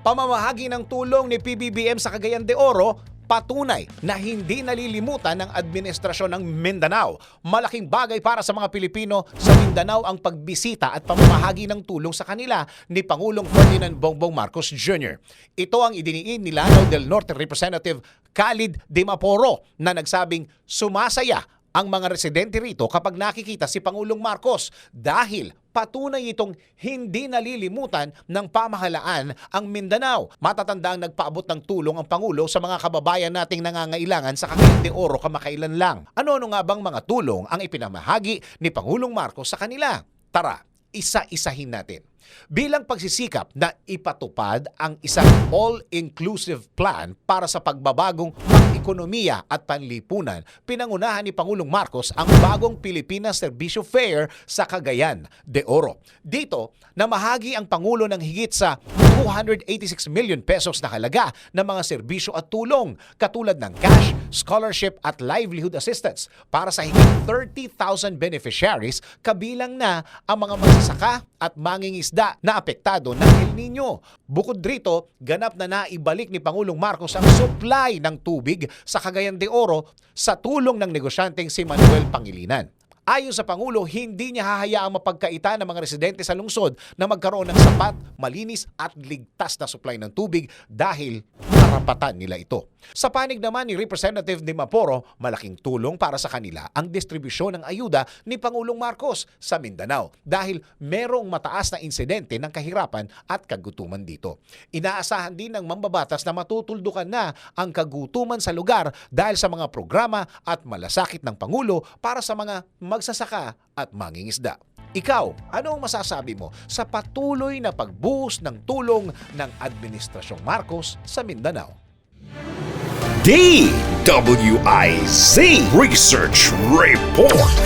Pamamahagi ng tulong ni PBBM sa Cagayan de Oro, patunay na hindi nalilimutan ng administrasyon ng Mindanao. Malaking bagay para sa mga Pilipino sa Mindanao ang pagbisita at pamamahagi ng tulong sa kanila ni Pangulong Ferdinand Bongbong Marcos Jr. Ito ang idiniin ni Lanao del Norte Representative Khalid Dimaporo na nagsabing sumasaya ang mga residente rito kapag nakikita si Pangulong Marcos dahil patunay itong hindi nalilimutan ng pamahalaan ang Mindanao. Matatandang nagpaabot ng tulong ang Pangulo sa mga kababayan nating nangangailangan sa Cagayan de Oro kamakailan lang. Ano-ano nga bang mga tulong ang ipinamahagi ni Pangulong Marcos sa kanila? Tara, isa-isahin natin. Bilang pagsisikap na ipatupad ang isang all-inclusive plan para sa pagbabagong pang-ekonomiya at panlipunan, pinangunahan ni Pangulong Marcos ang bagong Pilipinas Servisyo Fair sa Cagayan de Oro. Dito, namahagi ang Pangulo ng higit sa 286 million pesos na halaga ng mga serbisyo at tulong katulad ng cash, scholarship at livelihood assistance para sa higit 30,000 beneficiaries kabilang na ang mga magsasaka at mangingisda na apektado ng El Nino. Bukod rito, ganap na naibalik ni Pangulong Marcos ang supply ng tubig sa Cagayan de Oro sa tulong ng negosyanteng si Manuel Pangilinan. Ayon sa Pangulo, hindi niya hahayaang mapagkaita ng mga residente sa lungsod na magkaroon ng sapat, malinis at ligtas na supply ng tubig dahil karapatan nila ito. Sa panig naman ni Representative Dimaporo, malaking tulong para sa kanila ang distribusyon ng ayuda ni Pangulong Marcos sa Mindanao dahil merong mataas na insidente ng kahirapan at kagutuman dito. Inaasahan din ng mambabatas na matutuldukan na ang kagutuman sa lugar dahil sa mga programa at malasakit ng Pangulo para sa mga magsasaka at mangingisda. Ikaw, ano ang masasabi mo sa patuloy na pagbuhos ng tulong ng Administrasyong Marcos sa Mindanao? DWIZ Research Report.